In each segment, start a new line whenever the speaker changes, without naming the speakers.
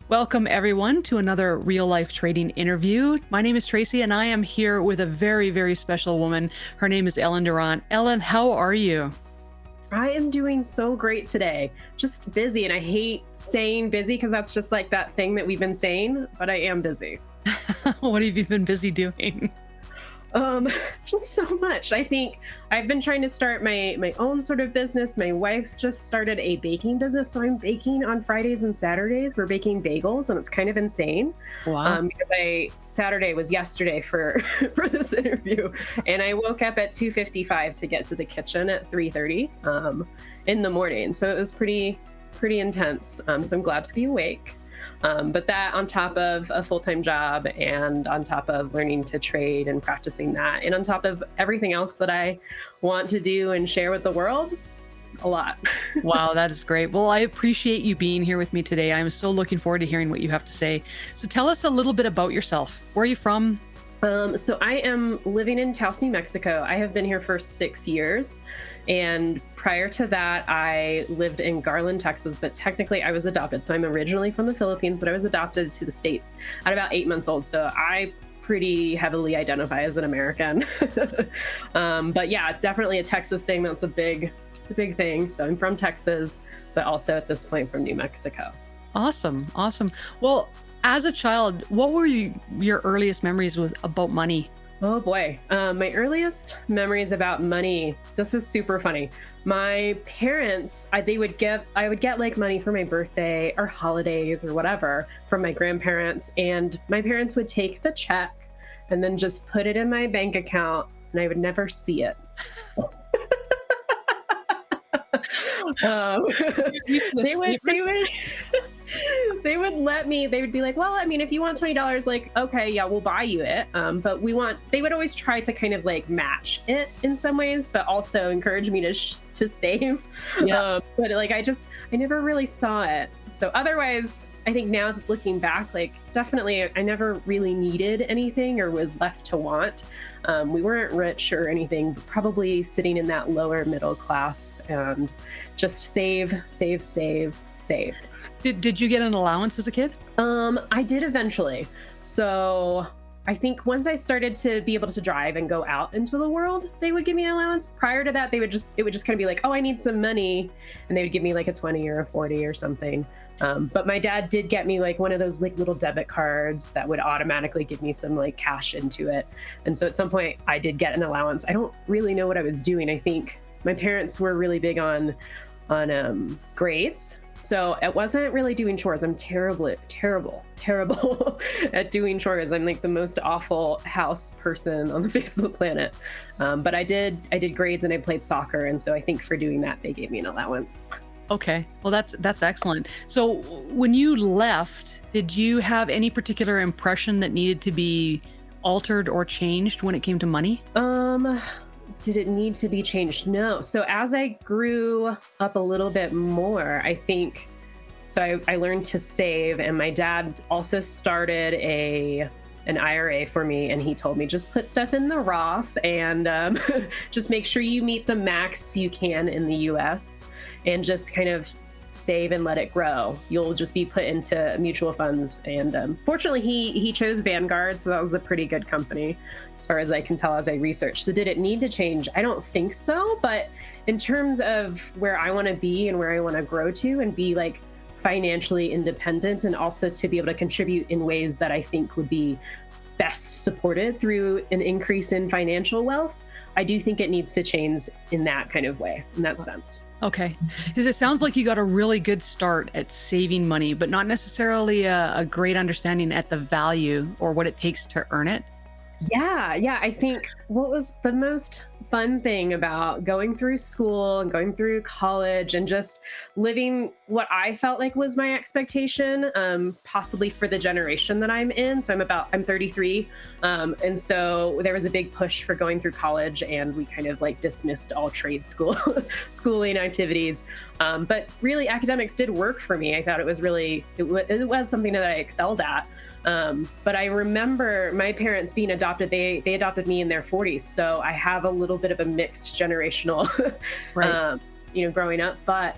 Welcome, everyone, to another real life trading interview. My name is Tracy, and I am here with a very, very special woman. Her name is Ellen Durant. Ellen, how are you?
I am doing so great today. Just busy, and I hate saying busy because that's just like that thing that we've been saying, but I am busy.
What have you been busy doing?
Um, just so much. I think I've been trying to start my own sort of business. My wife just started a baking business, so I'm baking on Fridays and Saturdays. We're baking bagels, and it's kind of insane.
Wow.
Because I Saturday was yesterday for for this interview, and I woke up at 2:55 to get to the kitchen at 3:30 in the morning. So it was pretty intense. So I'm glad to be awake. But that on top of a full-time job and on top of learning to trade and practicing that, and on top of everything else that I want to do and share with the world, a lot.
Wow, that is great. Well, I appreciate you being here with me today. I'm so looking forward to hearing what you have to say. So tell us a little bit about yourself. Where are you from?
So I am living in Taos, New Mexico. I have been here for 6 years. And prior to that, I lived in Garland, Texas, but technically I was adopted. So I'm originally from the Philippines, but I was adopted to the States at about 8 months old. So I pretty heavily identify as an American. But yeah, definitely a Texas thing. It's a big thing. So I'm from Texas, but also at this point from New Mexico.
Awesome. Awesome. Well, as a child, what were your earliest memories with about money?
Oh boy. My earliest memories about money. This is super funny. My parents, I would get like money for my birthday or holidays or whatever from my grandparents. And my parents would take the check and then just put it in my bank account, and I would never see it. um, they would let me, they would be like, well, I mean, if you want $20, like, okay, yeah, we'll buy you it. But they would always try to kind of like match it in some ways, but also encourage me to save.
Yeah.
But like, I never really saw it. So otherwise, I think now looking back, like definitely I never really needed anything or was left to want. We weren't rich or anything, but probably sitting in that lower middle class and just save, save, save, save.
Did you get an allowance as a kid?
I did eventually. So I think once I started to be able to drive and go out into the world, they would give me an allowance. Prior to that, it would just kind of be like, oh, I need some money. And they would give me like a 20 or a 40 or something. But my dad did get me like one of those like little debit cards that would automatically give me some like cash into it. And so at some point I did get an allowance. I don't really know what I was doing. I think my parents were really big on grades. So it wasn't really doing chores. I'm terrible at doing chores. I'm like the most awful house person on the face of the planet. But I did grades and I played soccer. And so I think for doing that, they gave me an allowance.
Okay. Well, that's excellent. So when you left, did you have any particular impression that needed to be altered or changed when it came to money?
Did it need to be changed? No. So as I grew up a little bit more, I think, so I learned to save, and my dad also started an IRA for me, and he told me just put stuff in the Roth and just make sure you meet the max you can in the US and just kind of save and let it grow. You'll just be put into mutual funds. And fortunately, he chose Vanguard, so that was a pretty good company as far as I can tell as I researched. So did it need to change? I don't think so. But in terms of where I want to be and where I want to grow to and be like financially independent, and also to be able to contribute in ways that I think would be best supported through an increase in financial wealth, I do think it needs to change in that kind of way, in that sense.
Okay. Because it sounds like you got a really good start at saving money, but not necessarily a great understanding at the value or what it takes to earn it.
Yeah. I think what was the most fun thing about going through school and going through college and just living what I felt like was my expectation, possibly for the generation that I'm in. So I'm 33. And so there was a big push for going through college, and we kind of like dismissed all trade school schooling activities. But really academics did work for me. I thought it was it was something that I excelled at. But I remember my parents being adopted. They adopted me in their 40s. So I have a little bit of a mixed generational,
Right.
growing up. But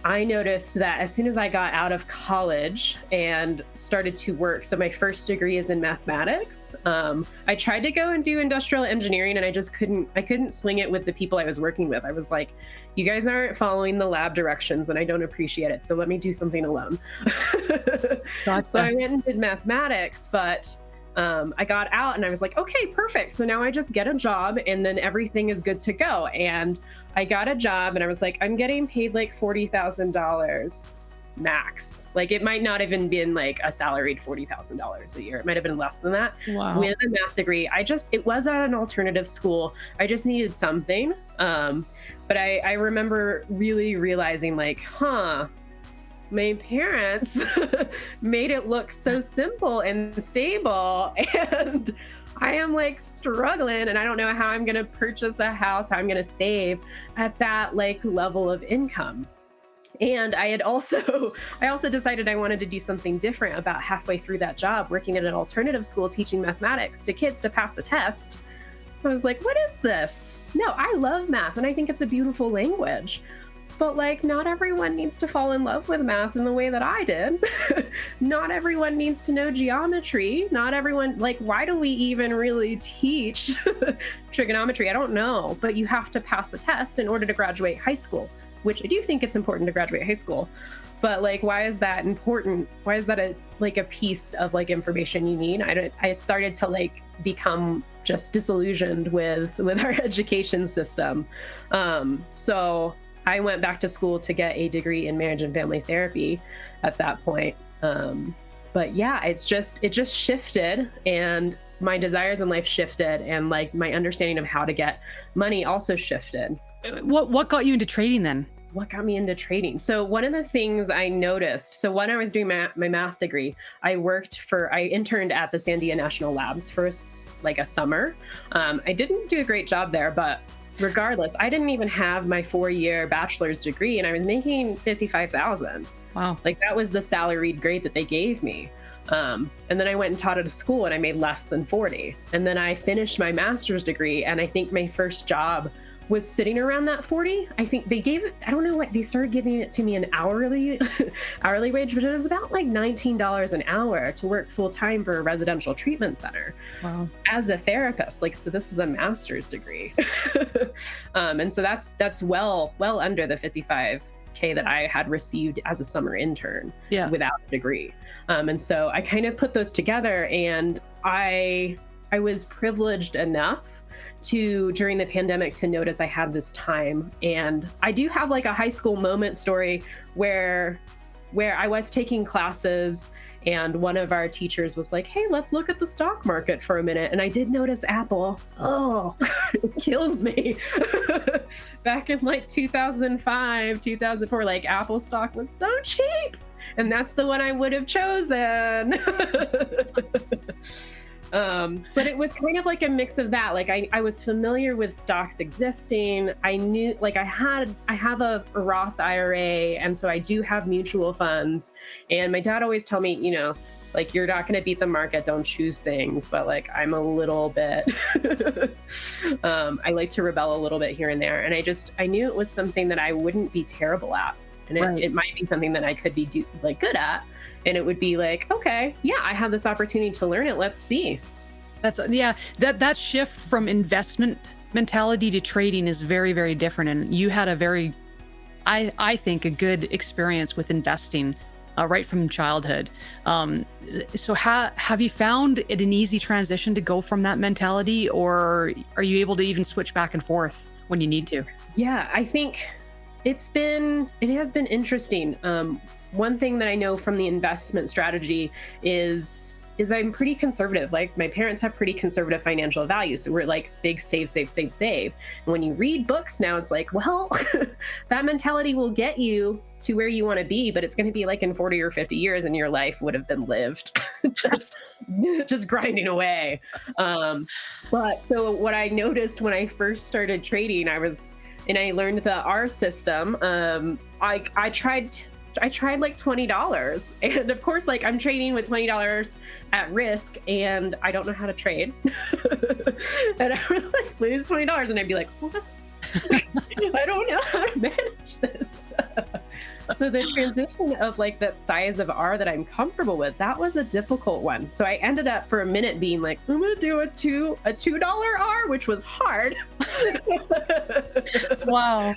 I noticed that as soon as I got out of college and started to work, so my first degree is in mathematics. I tried to go and do industrial engineering, and I couldn't swing it with the people I was working with. I was like, you guys aren't following the lab directions, and I don't appreciate it. So let me do something alone. So I went and did mathematics, but I got out and I was like, okay, perfect. So now I just get a job and then everything is good to go. And I got a job and I was like, I'm getting paid like $40,000 max. Like it might not even been like a salaried $40,000 a year. It might have been less than that.
Wow.
With a math degree. It was at an alternative school. I just needed something. But I remember really realizing like, my parents made it look so simple and stable, and I am like struggling, and I don't know how I'm going to purchase a house, how I'm going to save at that like level of income. And I also decided I wanted to do something different about halfway through that job, working at an alternative school teaching mathematics to kids to pass a test. I was like, what is this? No, I love math and I think it's a beautiful language. But like, not everyone needs to fall in love with math in the way that I did. Not everyone needs to know geometry. Not everyone, like, why do we even really teach trigonometry? I don't know, but you have to pass a test in order to graduate high school, which I do think it's important to graduate high school. But like, why is that important? Why is that a piece of like information you need? I started to like become just disillusioned with our education system. So I went back to school to get a degree in marriage and family therapy at that point. But yeah, it just shifted, and my desires in life shifted, and like my understanding of how to get money also shifted.
What got you into trading then?
What got me into trading? So one of the things I noticed, so when I was doing my math degree, I interned at the Sandia National Labs for like a summer. I didn't do a great job there, but regardless, I didn't even have my 4-year bachelor's degree, and I was making $55,000.
Wow.
Like that was the salaried grade that they gave me. And then I went and taught at a school and I made less than 40. And then I finished my master's degree, and I think my first job was sitting around that 40. I think they gave it, I don't know what, they started giving it to me an hourly wage, but it was about like $19 an hour to work full time for a residential treatment center.
Wow.
As a therapist. Like, so this is a master's degree. And so that's well under the 55K that I had received as a summer intern without a degree. And so I kind of put those together, and I was privileged enough during the pandemic to notice I had this time. And I do have like a high school moment story where I was taking classes, and one of our teachers was like, hey, let's look at the stock market for a minute. And I did notice Apple. Oh, it kills me. Back in like 2005, 2004, like Apple stock was so cheap. And that's the one I would have chosen. But it was kind of like a mix of that. Like I was familiar with stocks existing. I knew, like I have a Roth IRA, and so I do have mutual funds. And my dad always told me, you know, like, you're not going to beat the market, don't choose things. But like, I'm a little bit, I like to rebel a little bit here and there. And I knew it was something that I wouldn't be terrible at. And it might be something that I could be good at. And it would be like, okay, yeah, I have this opportunity to learn it. Let's see.
That shift from investment mentality to trading is very, very different. And you had a very, I think, a good experience with investing right from childhood. So have you found it an easy transition to go from that mentality, or are you able to even switch back and forth when you need to?
Yeah, I think it has been interesting. One thing that I know from the investment strategy is I'm pretty conservative. Like, my parents have pretty conservative financial values. So we're like big save. And when you read books now, it's like, well, that mentality will get you to where you want to be, but it's going to be like in 40 or 50 years, and your life would have been lived just grinding away. But so what I noticed when I first started trading, I learned the R system. I tried like $20, and of course, like, I'm trading with $20 at risk, and I don't know how to trade. And I would like lose $20, and I'd be like, what? I don't know how to manage this. So the transition of like that size of R that I'm comfortable with, that was a difficult one. So I ended up for a minute being like, I'm gonna do a $2 R, which was hard.
Wow.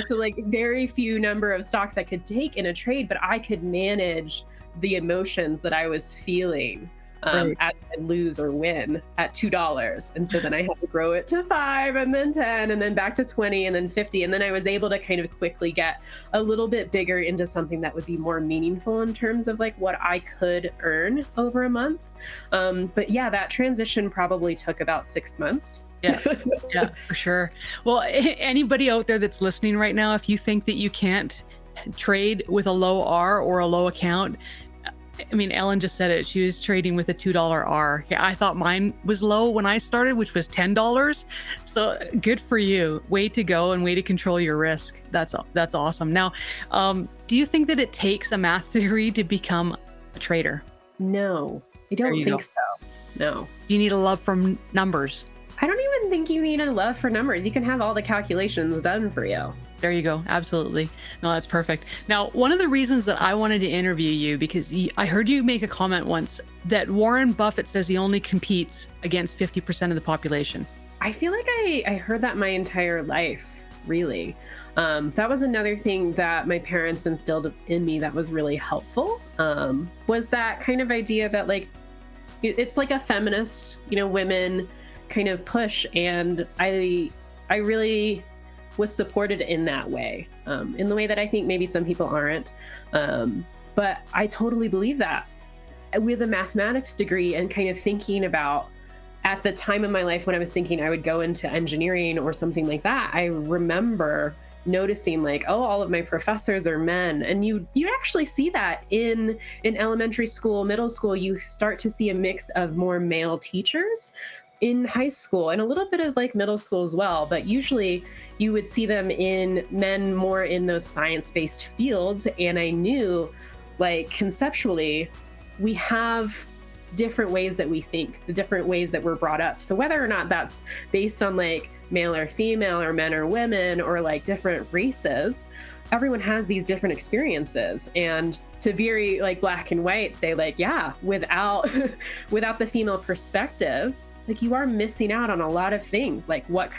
So like very few number of stocks I could take in a trade, but I could manage the emotions that I was feeling
Right.
as I lose or win at $2. And so then I had to grow it to 5 and then 10 and then back to 20 and then 50. And then I was able to kind of quickly get a little bit bigger into something that would be more meaningful in terms of like what I could earn over a month. But yeah, that transition probably took about 6 months.
Yeah, yeah, for sure. Well, anybody out there that's listening right now, if you think that you can't trade with a low R or a low account, I mean, Ellen just said it. She was trading with a $2 R. Yeah, I thought mine was low when I started, which was $10. So good for you. Way to go and way to control your risk. That's awesome. Now, do you think that it takes a math degree to become a trader?
No, I
There
don't
you
think
go.
so. No.
Do you need a love from numbers?
I don't even think you need a love for numbers. You can have all the calculations done for you.
There you go. Absolutely. No, that's perfect. Now, one of the reasons that I wanted to interview you, because I heard you make a comment once that Warren Buffett says he only competes against 50% of the population.
I feel like I heard that my entire life, really. That was another thing that my parents instilled in me that was really helpful, was that kind of idea that like, it's like a feminist, women kind of push. And I really was supported in that way, in the way that I think maybe some people aren't. But I totally believe that. With a mathematics degree and kind of thinking about at the time in my life when I was thinking I would go into engineering or something like that, I remember noticing like, oh, all of my professors are men. And you actually see that in elementary school, middle school. You start to see a mix of more male teachers in high school and a little bit of like middle school as well. But usually you would see them in men more in those science-based fields. And I knew like conceptually, we have different ways that we think, the different ways that we're brought up. So whether or not that's based on like male or female or men or women or like different races, everyone has these different experiences. And to very like black and white say like, yeah, without the female perspective, like you are missing out on a lot of things. Like what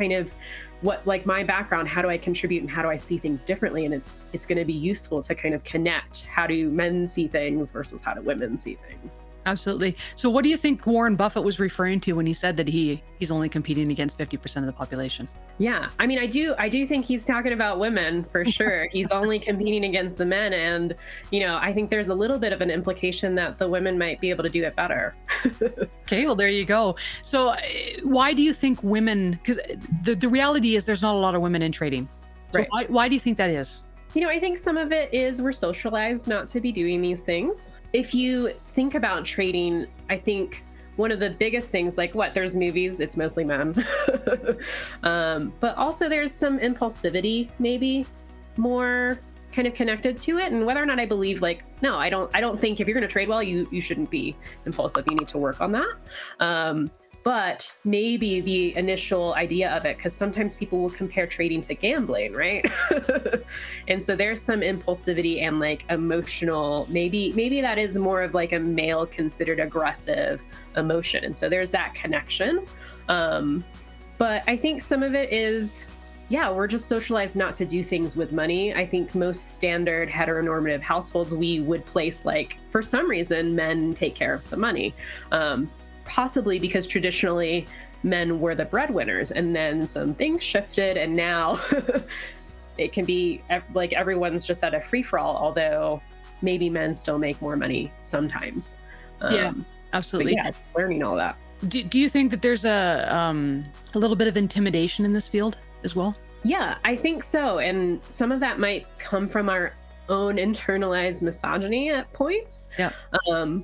like my background, how do I contribute and how do I see things differently? And it's going to be useful to kind of connect. How do men see things versus how do women see things?
Absolutely. So what do you think Warren Buffett was referring to when he said that he's only competing against 50% of the population?
Yeah. I mean, I do think he's talking about women for sure. He's only competing against the men. And, I think there's a little bit of an implication that the women might be able to do it better.
Okay, well, there you go. So why do you think women, because the reality is there's not a lot of women in trading. So
Right.
why do you think that is?
I think some of it is we're socialized not to be doing these things. If you think about trading, I think one of the biggest things, like there's movies, it's mostly men. But also there's some impulsivity, maybe more kind of connected to it. And whether or not I believe no, I don't think if you're going to trade well, you shouldn't be impulsive. You need to work on that. But maybe the initial idea of it, because sometimes people will compare trading to gambling, right? And so there's some impulsivity and like emotional, maybe that is more of like a male considered aggressive emotion. And so there's that connection. But I think some of it is, we're just socialized not to do things with money. I think most standard heteronormative households, we would place for some reason, men take care of the money. Possibly because traditionally men were the breadwinners and then some things shifted and now it can be like everyone's just at a free-for-all, although maybe men still make more money sometimes.
Yeah, absolutely.
Just learning all that.
Do you think that there's a little bit of intimidation in this field as well?
Yeah, I think so. And some of that might come from our own internalized misogyny at points.
Yeah.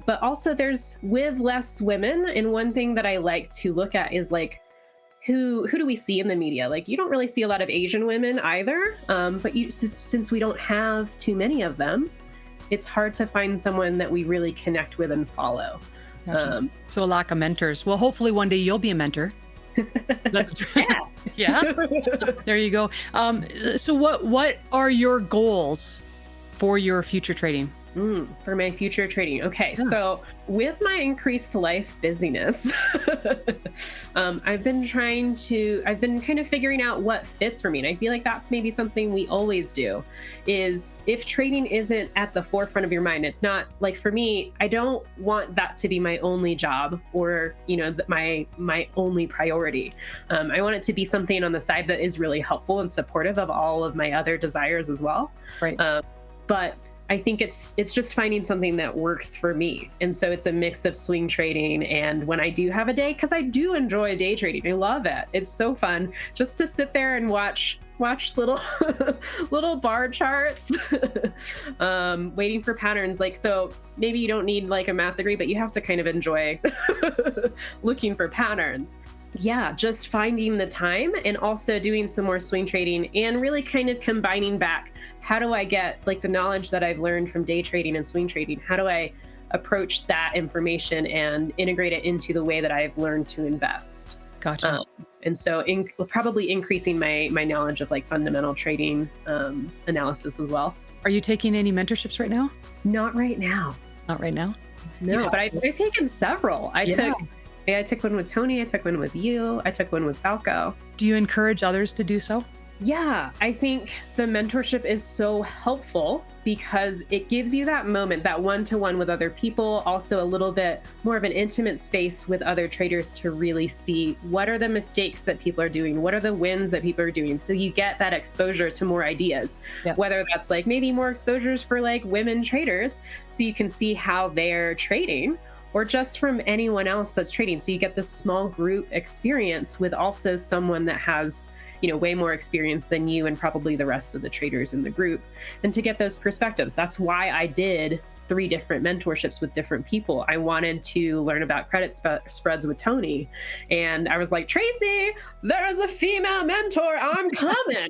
But also there's with less women. And one thing that I like to look at is who do we see in the media? You don't really see a lot of Asian women either. But since we don't have too many of them, it's hard to find someone that we really connect with and follow.
Gotcha. So a lack of mentors. Well, hopefully one day you'll be a mentor. Yeah. There you go. So what are your goals for your future trading?
For my future trading. Okay,
Yeah.
so with my increased life busyness, I've been kind of figuring out what fits for me. And I feel like that's maybe something we always do is if trading isn't at the forefront of your mind, it's not like for me, I don't want that to be my only job or, my only priority. I want it to be something on the side that is really helpful and supportive of all of my other desires as well.
Right.
But I think it's just finding something that works for me. And so it's a mix of swing trading and when I do have a day, because I do enjoy day trading. I love it. It's so fun just to sit there and watch little little bar charts, waiting for patterns. Like, so maybe you don't need like a math degree, but you have to kind of enjoy looking for patterns. Yeah, just finding the time and also doing some more swing trading and really kind of combining back. How do I get like the knowledge that I've learned from day trading and swing trading? How do I approach that information and integrate it into the way that I've learned to invest?
Gotcha.
And so probably increasing my knowledge of like fundamental trading analysis as well.
Are you taking any mentorships right now?
Not right now.
Not right now.
No,
Yeah.
but I've taken several. I took one with Tony. I took one with you. I took one with Falco.
Do you encourage others to do so?
Yeah, I think the mentorship is so helpful because it gives you that moment, that one-to-one with other people, also a little bit more of an intimate space with other traders to really see what are the mistakes that people are doing, what are the wins that people are doing. So you get that exposure to more ideas, whether that's like maybe more exposures for like women traders, so you can see how they're trading, or just from anyone else that's trading. So you get this small group experience with also someone that has, way more experience than you and probably the rest of the traders in the group. And to get those perspectives, that's why I did 3 different mentorships with different people. I wanted to learn about credit spreads with Tony. And I was like, Tracy, there's a female mentor. I'm coming.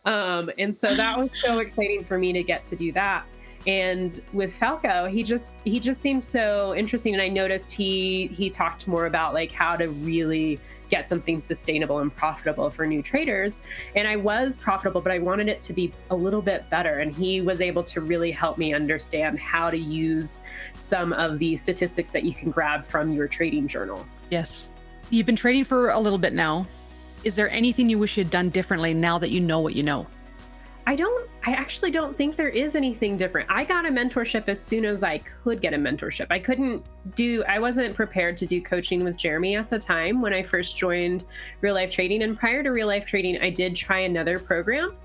And so that was so exciting for me to get to do that. And with Falco, he just seemed so interesting. And I noticed he talked more about like how to really get something sustainable and profitable for new traders. And I was profitable, but I wanted it to be a little bit better. And he was able to really help me understand how to use some of the statistics that you can grab from your trading journal.
Yes. You've been trading for a little bit now. Is there anything you wish you'd done differently now that you know what you know?
I actually don't think there is anything different. I got a mentorship as soon as I could get a mentorship. I wasn't prepared to do coaching with Jeremy at the time when I first joined Real Life Trading. And prior to Real Life Trading, I did try another program,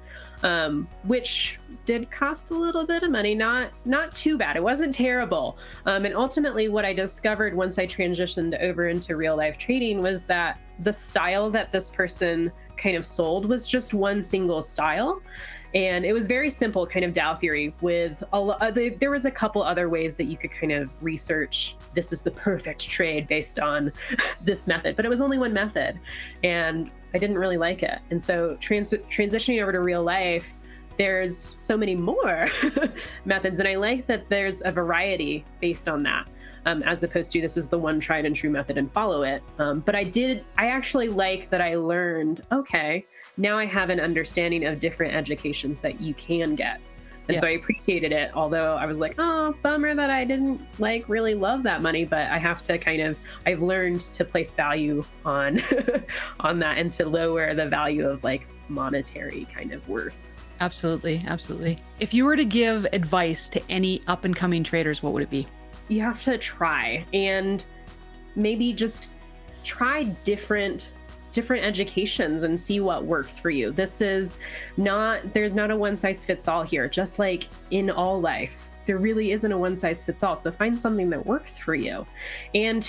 which did cost a little bit of money, not too bad. It wasn't terrible. And ultimately what I discovered once I transitioned over into Real Life Trading was that the style that this person kind of sold was just one single style. And it was very simple, kind of Dow theory with there was a couple other ways that you could kind of research, this is the perfect trade based on this method, but it was only one method. And I didn't really like it. And so transitioning over to real life, there's so many more methods. And I like that there's a variety based on that. As opposed to this is the one tried and true method and follow it. But I actually like that I learned, okay, now I have an understanding of different educations that you can get. And so I appreciated it, although I was like, oh, bummer that I didn't really love that money, but I have to I've learned to place value on, on that and to lower the value of like monetary kind of worth.
Absolutely. Absolutely. If you were to give advice to any up and coming traders, what would it be?
You have to try and maybe just try different educations and see what works for you. there's not a one size fits all here, just like in all life. There really isn't a one size fits all. So find something that works for you. And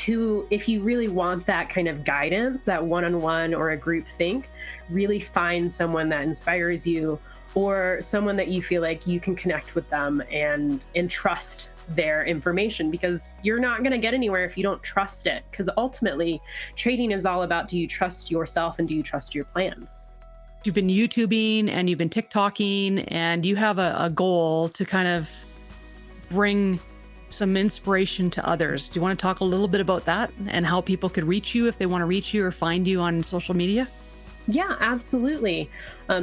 if you really want that kind of guidance, that one-on-one or a group think, really find someone that inspires you or someone that you feel like you can connect with them and trust their information, because you're not going to get anywhere if you don't trust it. Because ultimately, trading is all about, do you trust yourself and do you trust your plan?
You've been YouTubing and you've been TikToking and you have a goal to kind of bring some inspiration to others. Do you want to talk a little bit about that and how people could reach you if they want to reach you or find you on social media?
Yeah, absolutely.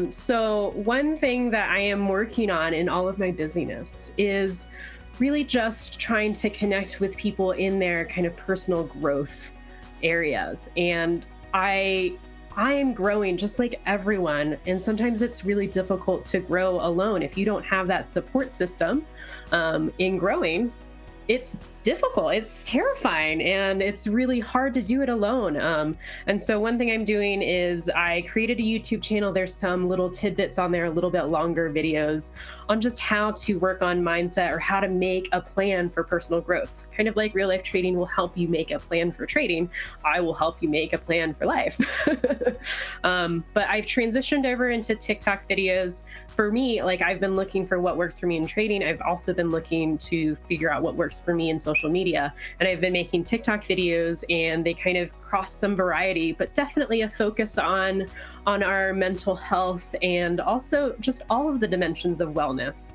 So, one thing that I am working on in all of my busyness is really just trying to connect with people in their kind of personal growth areas. And I I am growing just like everyone. And sometimes it's really difficult to grow alone. If you don't have that support system in growing, it's difficult, it's terrifying, and it's really hard to do it alone. And so one thing I'm doing is I created a YouTube channel. There's some little tidbits on there, a little bit longer videos on just how to work on mindset or how to make a plan for personal growth. Kind of like real life trading will help you make a plan for trading, I will help you make a plan for life. But I've transitioned over into TikTok videos. For me, like, I've been looking for what works for me in trading. I've also been looking to figure out what works for me in social media. And I've been making TikTok videos, and they kind of cross some variety, but definitely a focus on our mental health and also just all of the dimensions of wellness,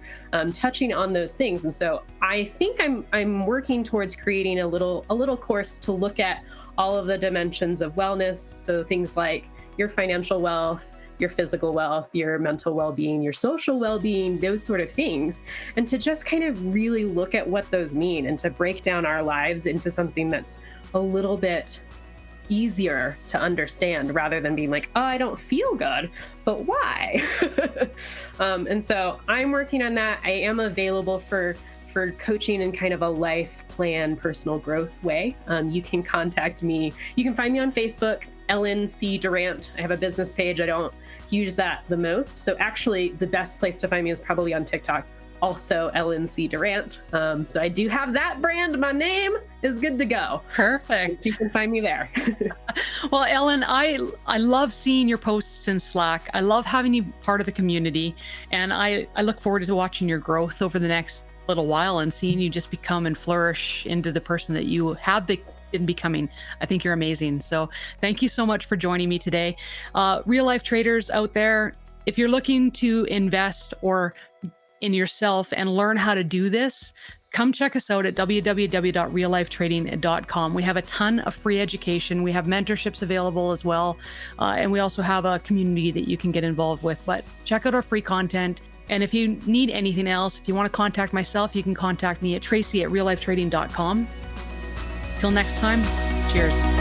touching on those things. And so I think I'm working towards creating a little course to look at all of the dimensions of wellness. So things like your financial wealth, your physical wealth, your mental well-being, your social well-being, those sort of things, and to just kind of really look at what those mean and to break down our lives into something that's a little bit easier to understand, rather than being like, oh, I don't feel good, but why? And so I'm working on that. I am available for coaching in kind of a life plan, personal growth way. You can contact me. You can find me on Facebook, Ellen C. Durant. I have a business page. I don't use that the most. So actually, the best place to find me is probably on TikTok. Also, Ellen C. Durant. So I do have that brand. My name is good to go.
Perfect.
So you can find me there.
Well, Ellen, I love seeing your posts in Slack. I love having you part of the community, and I look forward to watching your growth over the next little while and seeing you just become and flourish into the person that you have been becoming. I think you're amazing. So thank you so much for joining me today. Real life traders out there, if you're looking to invest or in yourself and learn how to do this, come check us out at www.reallifetrading.com. We have a ton of free education. We have mentorships available as well. And we also have a community that you can get involved with. But check out our free content. And if you need anything else, if you want to contact myself, you can contact me at tracy@reallifetrading.com. Till next time, cheers.